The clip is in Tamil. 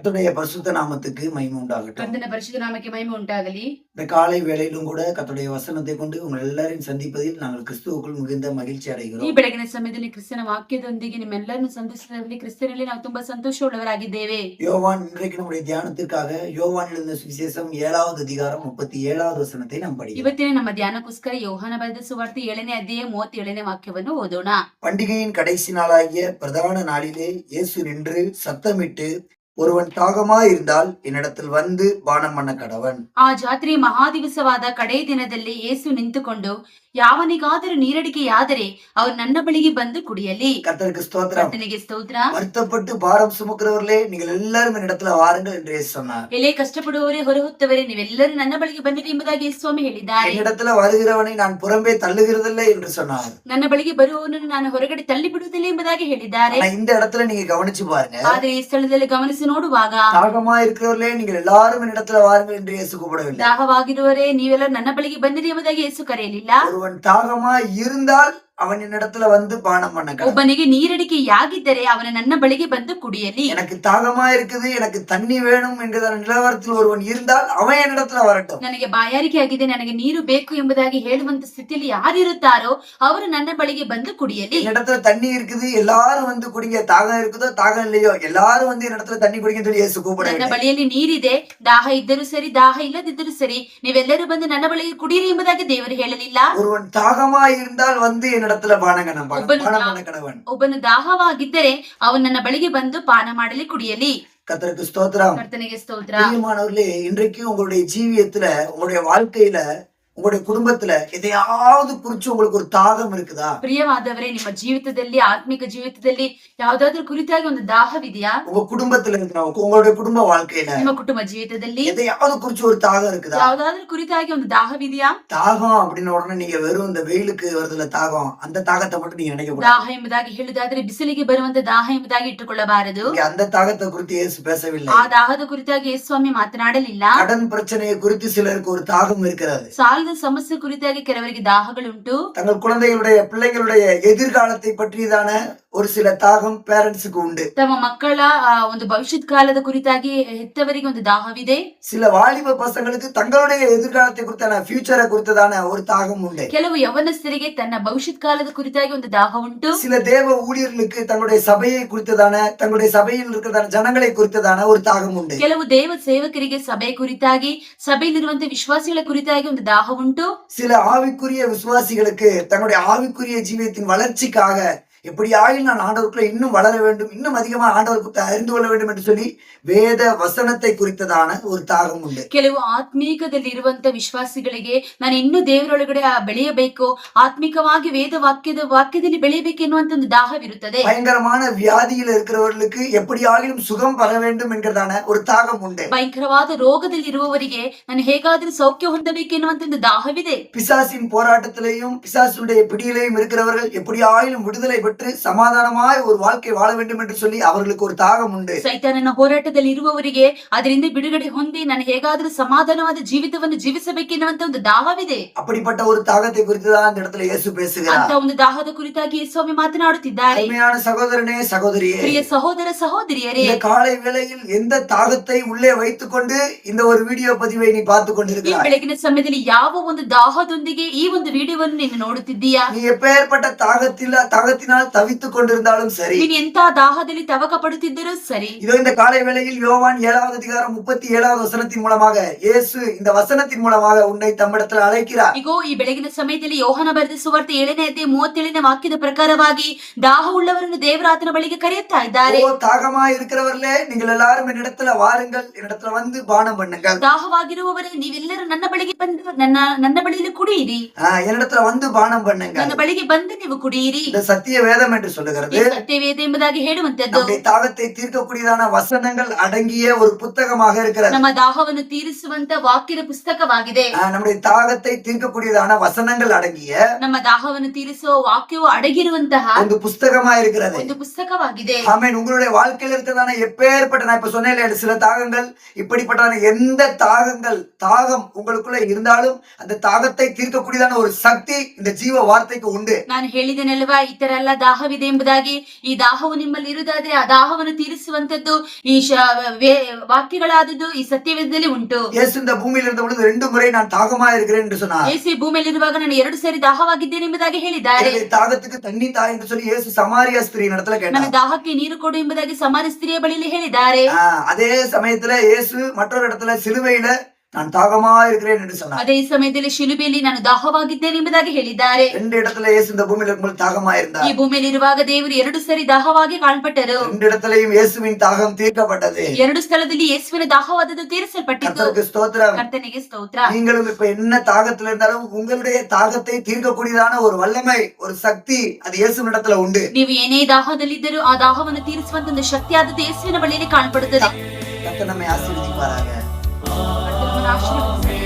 கர்த்தருடைய பரிசுத்த நாமத்துக்கு மகிமை உண்டாகட்டும். கர்த்தன பரிசுத்த நாமಕ್ಕೆ ಮಹಿಮೆ ಉಂಟಾಗಲಿ. இந்த காலை வேளையிலும் கூட கர்த்தருடைய வசனத்தை கொண்டு உங்கள் எல்லாரையும் சந்திப்பதில் நாங்கள் கிறிஸ்துவுக்குள் மிகுந்த மகிழ்ச்சி ಈ அடைகிறோம். ಬೆಳಗಿನ ಸಮಯದಲ್ಲಿ ಕ್ರಿಸ್ತನ ವಾಕ್ಯದೊಂದಿಗೆ ನಿಮ್ಮೆಲ್ಲರನ್ನು ಸಂತೋಷದಲ್ಲಿ ಕ್ರಿಸ್ತನಲ್ಲಿ ನಾವು ತುಂಬಾ ಸಂತೋಷವುಳ್ಳವರಾಗಿದ್ದೇವೆ. யோவான் இன்றைக்கு நம்முடைய தியானத்திற்காக யோவான் எழுதின சுவிசேஷம் 7வது அதிகாரம் 37வது வசனத்தை நாம் படிக்கிறோம். ಇವತ್ತಿನ ನಮ್ಮ ಧ್ಯಾನಕ್ಕೋಸ್ಕರ ಯೋಹಾನ ಬರೆದ ಸುವಾರ್ತೆ 7ನೇ ಅಧ್ಯಾಯ 37ನೇ ವಾಕ್ಯವನ್ನು ಓದೋಣ. பண்டிகையின் கடைசி நாளாகிய பிரதான நாளிலே இயேசு நின்று சத்தமிட்டு, ஒருவன் தாகமாய் இருந்தால் என்னிடத்தில் வந்து பானம் பண்ண கடவன். ಆ ಜಾತ್ರೆ ಮಹಾದಿವಸವಾದ ಕಡೆಯ ದಿನದಲ್ಲಿ ಯೇಸು ನಿಂತುಕೊಂಡು, ಯಾವನಿಗಾದರೂ ನೀರಡಿಕೆಯಾದರೆ ಅವನು ನನ್ನ ಬಳಿಗೆ ಬಂದು ಕುಡಿಯಲಿ. கர்த்தருக்கு ஸ்தோத்திரம். ಕರ್ತನಿಗೆ ಸ್ತೋತ್ರ. வருத்தப்பட்டு பாரம் சுமக்கிறவர்களே, நீங்கள் எல்லாரும் என்னிடத்துல வாருங்கள் என்று இயேசு சொன்னார். ಎಲೆ ಕಷ್ಟಪಡುವವರೇ, ಹೊರಹೊತ್ತವರೇ, ನೀವೆಲ್ಲರೂ ನನ್ನ ಬಳಿಗೆ ಬನ್ನಿರಿ ಎಂಬುದಾಗಿ ಯೇಸು ಸ್ವಾಮಿ ಹೇಳಿದ್ದಾರೆ. என்னிடத்துல வருகிறவனை நான் புறம்பே தள்ளுகிறதில்லை என்று சொன்னார். ನನ್ನ ಬಳಿಗೆ ಬರುವವನನ್ನು ನಾನು ಹೊರಗಡೆ ತಳ್ಳಿ ಬಿಡುವುದಿಲ್ಲ ಎಂಬುದಾಗಿ ಹೇಳಿದ್ದಾರೆ. ஆனா இந்த இடத்துல நீங்க கவனிச்சு பாருங்க. ಆದರೆ ಈ ಸ್ಥಳದಲ್ಲಿ ಗಮನಿಸಿ ನೋಡುವಾಗ, தாகமா இருக்கிறவர்களே நீங்கள் எல்லாரும் என்னிடத்துல வாருங்கள் என்று இயேசு கூப்பிடவில்லை. ದಾಹವಾಗಿರುವವರೇ, ನೀವೆಲ್ಲರೂ ನನ್ನ ಬಳಿಗೆ ಬನ್ನಿರಿ ಎಂಬುದಾಗಿ ಯೇಸು ಕರೆಯಲಿಲ್ಲ. ஒருவன் தாகமா இருந்தால் அவன் என்னிடத்துல வந்து பானம் பண்ண கடவன். ಒಬ್ಬನಿಗೆ ನೀರಡಿಕೆಯಾಗಿದ್ದರೆ ಅವನು ನನ್ನ ಬಳಿಗೆ ಬಂದು ಕುಡಿಯಲಿ. எனக்கு தாகமா இருக்குது, எனக்கு தண்ணி வேணும் என்கிற நிலவரத்தில் ஒருவன் இருந்தால் அவன் என்னிடத்துல வரட்டும். ನನಗೆ ಬಾಯಾರಿಕೆ ಆಗಿದೆ, ನನಗೆ ನೀರು ಬೇಕು ಎಂಬುದಾಗಿ ಹೇಳುವಂತ ಸ್ಥಿತಿಯಲ್ಲಿ ಯಾರಿರುತ್ತಾರೋ ಅವರು ನನ್ನ ಬಳಿಗೆ ಬಂದು ಕುಡಿಯಲಿ. என்னிடத்துல தண்ணி இருக்குது, எல்லாரும் வந்து குடிங்க. தாகம் இருக்குதோ தாகம் இல்லையோ எல்லாரும் வந்து என்னிடத்துல தண்ணி குடிங்கன்னு சொல்லி இயேசு ನನ್ನ கூப்பிடவில்லை. ಬಳಿಯಲ್ಲಿ ನೀರಿದೆ, ದಾಹ ಇದ್ದರೂ ಸರಿ, ದಾಹ ಇಲ್ಲದಿದ್ದರೂ ಸರಿ, ನೀವೆಲ್ಲರೂ ಬಂದು ನನ್ನ ಬಳಿಗೆ ಕುಡಿಯಿರಿ ಎಂಬುದಾಗಿ ದೇವರು ಹೇಳಲಿಲ್ಲ. ஒருவன் தாகமா இருந்தால் வந்து என்னிடத்துல பானம் பண்ண கடவன். ಒಬ್ಬನು ದಾಹವಾಗಿದ್ದರೆ ಅವನು ನನ್ನ ಬಳಿಗೆ ಬಂದು ಪಾನ ಮಾಡಲಿ, ಕುಡಿಯಲಿ. கர்த்தருக்கு ஸ்தோத்திரம். ಕರ್ತನಿಗೆ ಸ್ತೋತ್ರ. பிரியமானவர்களே, இன்றைக்கு உங்களுடைய ஜீவியத்துல, உங்களுடைய வாழ்க்கையில, உங்களுடைய குடும்பத்துல எதையாவது குறிச்சு உங்களுக்கு ஒரு தாகம் இருக்குதா? ಪ್ರಿಯವಾದವರೇ, ನಿಮ್ಮ ಜೀವಿತದಲ್ಲಿ, ಆತ್ಮಿಕ ಜೀವಿತದಲ್ಲಿ ಯಾವ್ದಾದ್ರು ಕುರಿತಾಗಿ ಒಂದು ದಾಹವಿದೆಯಾ? உங்க குடும்பத்துல இருக்கிறவங்க, உங்களுடைய குடும்ப வாழ்க்கையில ನಿಮ್ಮ ಕುಟುಂಬ ಜೀವಿತದಲ್ಲಿ எதையாவது குறிச்சு ஒரு தாகம் இருக்குதா? ಯಾವ್ದಾದ್ರು ಕುರಿತಾಗಿ ಒಂದು ದಾಹವಿದೆಯಾ? தாகம் அப்படின்னு உடனே நீங்க வெறும் இந்த வெயிலுக்கு வருதுல தாகம், அந்த தாகத்தை மட்டும் நீங்க நினைக்க கூடாது. ದಾಹ ಎಂಬುದಾಗಿ ಹೇಳುವುದಾದ್ರೆ ಬಿಸಿಲಿಗೆ ಬರುವಂತ ದಾಹ ಎಂಬುದಾಗಿ ಇಟ್ಟುಕೊಳ್ಳಬಾರದು. இங்க அந்த தாகத்தை குறித்து இயேசு பேசவில்லை. ಆ ದಾಹದ ಕುರಿತಾಗಿ ಯೇಸು ಸ್ವಾಮಿ ಮಾತನಾಡಲಿಲ್ಲ. கடன் பிரச்சனையை குறித்து சிலருக்கு ஒரு தாகம் இருக்கிறது. ಸಾಲದ ಸಮಸ್ಯೆ ಕುರಿತಾಗಿ ಕೆಲವರಿಗೆ ದಾಹಗಳುಂಟು. தங்கள் குழந்தைகளுடைய பிள்ளைங்களுடைய எதிர்காலத்தை பற்றியதான ஒரு சில தாகம் பேரண்ட்ஸுக்கு உண்டு. ತಮ್ಮ ಮಕ್ಕಳ ಒಂದು ಭವಿಷ್ಯತ್ ಕಾಲದ ಕುರಿತಾಗಿ ಹೆತ್ತವರಿಗೆ ಒಂದು ದಾಹವಿದೆ. சில வாலிப பசங்களுக்கு தங்களுடைய எதிர்காலத்தை குறித்தான ஃபியூச்சரை குறித்ததான ஒரு தாகம் உண்டு. ಕೆಲವು ಯವನಸ್ಥರಿಗೆ ತನ್ನ ಭವಿಷ್ಯತ್ ಕಾಲದ ಕುರಿತಾಗಿ ಒಂದು ದಾಹ ಉಂಟು. சில தேவ ஊழியர்களுக்கு தங்களுடைய சபையை குறித்ததான, தங்களுடைய சபையில் இருக்கிறதான ஜனங்களை குறித்ததான ஒரு தாகம் உண்டு. ಕೆಲವು ದೇವ ಸೇವಕರಿಗೆ ಸಭೆ ಕುರಿತಾಗಿ, ಸಭೆಯಲ್ಲಿರುವಂತ ವಿಶ್ವಾಸಿಗಳ ಕುರಿತಾಗಿ ಒಂದು ದಾಹ ಉಂಟು. சில ஆவிக்குரிய விசுவாசிகளுக்கு தங்களுடைய ஆவிக்குரிய ஜீவியத்தின் வளர்ச்சிக்காக எப்படியாயில் நான் ஆண்டவருக்குள்ள இன்னும் வளர வேண்டும், இன்னும் அதிகமா ஆண்டவருக்கு அறிந்து கொள்ள வேண்டும் என்று சொல்லி வேத வசனத்தை குறித்ததான ஒரு தாகம் உண்டு. ಕೆಲವು ಆತ್ಮೀಕದಲ್ಲಿ ಇರುವಂತ ವಿಶ್ವಾಸಿಗಳಿಗೆ ನಾನು ಇನ್ನೂ ದೇವರೊಳಗಡೆ ಬೆಳೆಯಬೇಕು, ಆತ್ಮಿಕವಾಗಿ ವೇದ ವಾಕ್ಯದಲ್ಲಿ ಬೆಳೆಯಬೇಕು ಎನ್ನುವಂತ ಒಂದು ದಾಹವಿರುತ್ತದೆ. பயங்கரமான வியாதியில் இருக்கிறவர்களுக்கு எப்படியாகிலும் சுகம் பெற வேண்டும் என்கிறதான ஒரு தாகம் உண்டு. ಭಯಂಕರವಾದ ರೋಗದಲ್ಲಿ ಇರುವವರಿಗೆ ನಾನು ಹೇಗಾದ್ರೂ ಸೌಖ್ಯ ಹೊಂದಬೇಕು ಎನ್ನುವಂತ ಒಂದು ದಾಹವಿದೆ. பிசாசின் போராட்டத்திலேயும் பிசாசுடைய பிடியிலேயும் இருக்கிறவர்கள் எப்படியாயிலும் விடுதலை பெற்று சமாதானமாய் ஒரு வாழ்க்கை வாழ வேண்டும் என்று சொல்லி அவர்களுக்கு ஒரு தாகம் உண்டு. ಸೈತಾನನ ಹೋರಾಟದಲ್ಲಿ ಇರುವವರಿಗೆ ಅದರಿಂದ ಬಿಡುಗಡೆ ಹೊಂದಿ ನಾನು ಹೇಗಾದ್ರೂ ಸಮಾಧಾನವಾದ ಜೀವಿತವನ್ನು ಜೀವಿಸಬೇಕೆನ್ನುವಂತ ಒಂದು ದಾಹವಿದೆ. அப்படிப்பட்ட ஒரு தாகத்தை குறித்து தான் இந்த இடத்துல இயேசு பேசுகிறார். ಅಂತ ಒಂದು ದಾಹದ ಕುರಿತಾಗಿ ಯೇಸು ಸ್ವಾಮಿ ಮಾತನಾಡುತ್ತಿದ್ದಾರೆ. அருமையான சகோதரனே, சகோதரியே, ಪ್ರಿಯ ಸಹೋದರ ಸಹೋದರಿಯರೇ, இந்த காலை வேளையில் எந்த தாகத்தை உள்ளே வைத்துக்கொண்டு இந்த ஒரு வீடியோ பதிவை நீ பார்த்து ಈ கொண்டிருக்கிறாய்? ಬೆಳಗಿನ ಸಮಯದಲ್ಲಿ ಯಾವ ಒಂದು ದಾಹದೊಂದಿಗೆ ಈ ಒಂದು ವಿಡಿಯೋವನ್ನು ನೀನು ನೋಡುತ್ತಿದ್ದೀಯಾ? நீ எப்பேற்பட்ட தாகத்தினால் தவித்துக் கொண்டிருந்தாலும் சரி, ನೀನು ಎಂತ ದಾಹದಲ್ಲಿ ತವಕ ಪಡುತ್ತಿದ್ದರೂ ಸರಿ, இதோ இந்த காலை வேளையில் யோவான் 7வது அதிகாரம் 37வது வசனத்தின் மூலமாக இயேசு இந்த வசனத்தின் மூலமாக உன்னை தம்மிடத்தில் அழைக்கிறார். ಇಗೋ ಈ ಬೆಳಗಿನ ಸಮಯದಲ್ಲಿ ಯೋಹಾನ ಬರೆದ ಸುವಾರ್ತೆ 7ನೇ ಅಧ್ಯಾಯ 37ನೇ ವಾಕ್ಯದ ಪ್ರಕಾರವಾಗಿ ದಾಹ ಉಳ್ಳವರನ್ನು ದೇವರ ಆತನ ಬಳಿಗೆ ಕರೆಯುತ್ತಾ ಇದ್ದಾರೆ. ஓ தாகமா இருக்கிறவர்களே, நீங்கள் எல்லாரும் என்னிடத்துல வாருங்கள், என்னிடத்துல வந்து பானம் பண்ணுங்கள். ದಾಹವಾಗಿರುವವರೇ, ನೀವೆಲ್ಲರೂ ನನ್ನ ಬಳಿಗೆ ಬಂದು ನನ್ನ ಬಳಿಯಲ್ಲಿ ಕುಡಿಯಿರಿ. என்னிடத்துல வந்து பானம் பண்ணுங்க. ನನ್ನ ಬಳಿಗೆ ಬಂದು ನೀವು ಕುಡಿಯಿರಿ. இந்த சத்திய வேதம் என்று சொல்லுகிறது. ಸತ್ಯವೇದ ಎಂಬುದಾಗಿ ಹೇಳುವಂತದ್ದು நம்முடைய தாகத்தை தீர்க்கக்கூடியதான வசனங்கள் அடங்கிய ஒரு புத்தகமாக இருக்கிறது. ನಮ್ಮ ದಾಹವನ್ನು ತೀರಿಸುವಂತ ವಾಕ್ಯದ ಪುಸ್ತಕವಾಗಿದೆ. நம்முடைய தாகத்தை தீர்க்கக்கூடியதான வசனங்கள் அடங்கிய ನಮ್ಮ ದಾಹವನ್ನು ತೀರಿಸುವ ವಾಕ್ಯವು ಅಡಗಿರುವಂತಹ ಒಂದು புஸ்தகமா இருக்கிறது. ಒಂದು ಪುಸ್ತಕವಾಗಿದೆ. ஆமென். உங்களுடைய வாழ்க்கையில் இருக்கிறதான எப்பேற்பட்ட, நான் இப்ப சொன்னேன் சில தாகங்கள், இப்படிப்பட்டதான எந்த தாகம் உங்களுக்குள்ள இருந்தாலும் அந்த தாகத்தை தீர்க்கக்கூடியதான ஒரு சக்தி இந்த ஜீவ வார்த்தைக்கு உண்டு. ನಾನು ಹೇಳಿದೆನಲ್ವಾ, ಈ ತರ ಎಲ್ಲ ದಾಹವಿದೆ ಎಂಬುದಾಗಿ. ಈ ದಾಹವು ನಿಮ್ಮಲ್ಲಿ ಇರುವುದಾದ್ರೆ ಆ ದಾಹವನ್ನು ತೀರಿಸುವಂತದ್ದು ಈ ವಾಕ್ಯಗಳಾದದ್ದು ಈ ಸತ್ಯವೇದದಲ್ಲಿ ಉಂಟು. இயேசு இந்த பூமியில் இருந்த பொழுது 2 முறை நான் தாகமா இருக்கிறேன் என்று சொன்னார். ಯೇಸು ಈ ಭೂಮಿಯಲ್ಲಿ ಇರುವಾಗ ನಾನು 2 ಸಾರಿ ದಾಹವಾಗಿದ್ದೇನೆ ಎಂಬುದಾಗಿ ಹೇಳಿದ್ದಾರೆ. எனவே தாகத்துக்கு தண்ணி தா என்று சொல்லி இயேசு சமாரியா ஸ்திரீ இடத்துல ನನ್ನ கேட்டார். ದಾಹಕ್ಕೆ ನೀರು ಕೊಡು ಎಂಬುದಾಗಿ ಸಮಾರ್ಯ ಸ್ತ್ರೀಯ ಬಳಿಯಲ್ಲಿ ಹೇಳಿದ್ದಾರೆ. அதே சமயத்துல இயேசு மற்றொரு இடத்துல சிலுவையில நான் தாகமா இருக்கிறேன் என்று சொன்னார். ಅದೇ ಸಮಯದಲ್ಲಿ ಶಿಲುಬೆಯಲ್ಲಿ ನಾನು ದಾಹವಾಗಿದ್ದೇನೆ ಎಂಬುದಾಗಿ ಹೇಳಿದ್ದಾರೆ. 2 இடத்துல இயேசு இந்த பூமியில இருக்கும்போது தாகமா ಈ இருந்தார். ಭೂಮಿಯಲ್ಲಿ ಇರುವಾಗ ದೇವರು 2 ಸಾರಿ ದಾಹವಾಗಿ ಕಾಣ್ಪಟ್ಟರು. 2 இடத்திலையும் இயேசுவின் தாகம் தீர்க்கப்பட்டது. 2 ಸ್ಥಳದಲ್ಲಿ ಯೇಸುವಿನ ದಾಹವಾದದ್ದು ತೀರಿಸಲ್ಪಟ್ಟಿತು. கர்த்தருக்கு ஸ்தோத்திரம். ಕರ್ತನಿಗೆ ಸ್ತೋತ್ರ. நீங்களும் இப்ப என்ன தாகத்துல இருந்தாலும் உங்களுடைய தாகத்தை தீர்க்கக்கூடியதான ஒரு வல்லமை, ஒரு சக்தி அது இயேசுவின் இடத்துல உண்டு. ನೀವು ಏನೇ ದಾಹದಲ್ಲಿದ್ದರೂ ಆ ದಾಹವನ್ನು ತೀರಿಸುವಂತ ಒಂದು ಶಕ್ತಿಯಾದದ್ದು ಯೇಸುವಿನ ಬಳಿಯಲ್ಲಿ ಕಾಣ್ಪಡುತ್ತದೆ. கர்த்தர் நம்மை ஆசீர்வதிப்பாராக. ಕರ್ತನು ನಮ್ಮನ್ನು ಆಶೀರ್ವದಿಸಲಿ.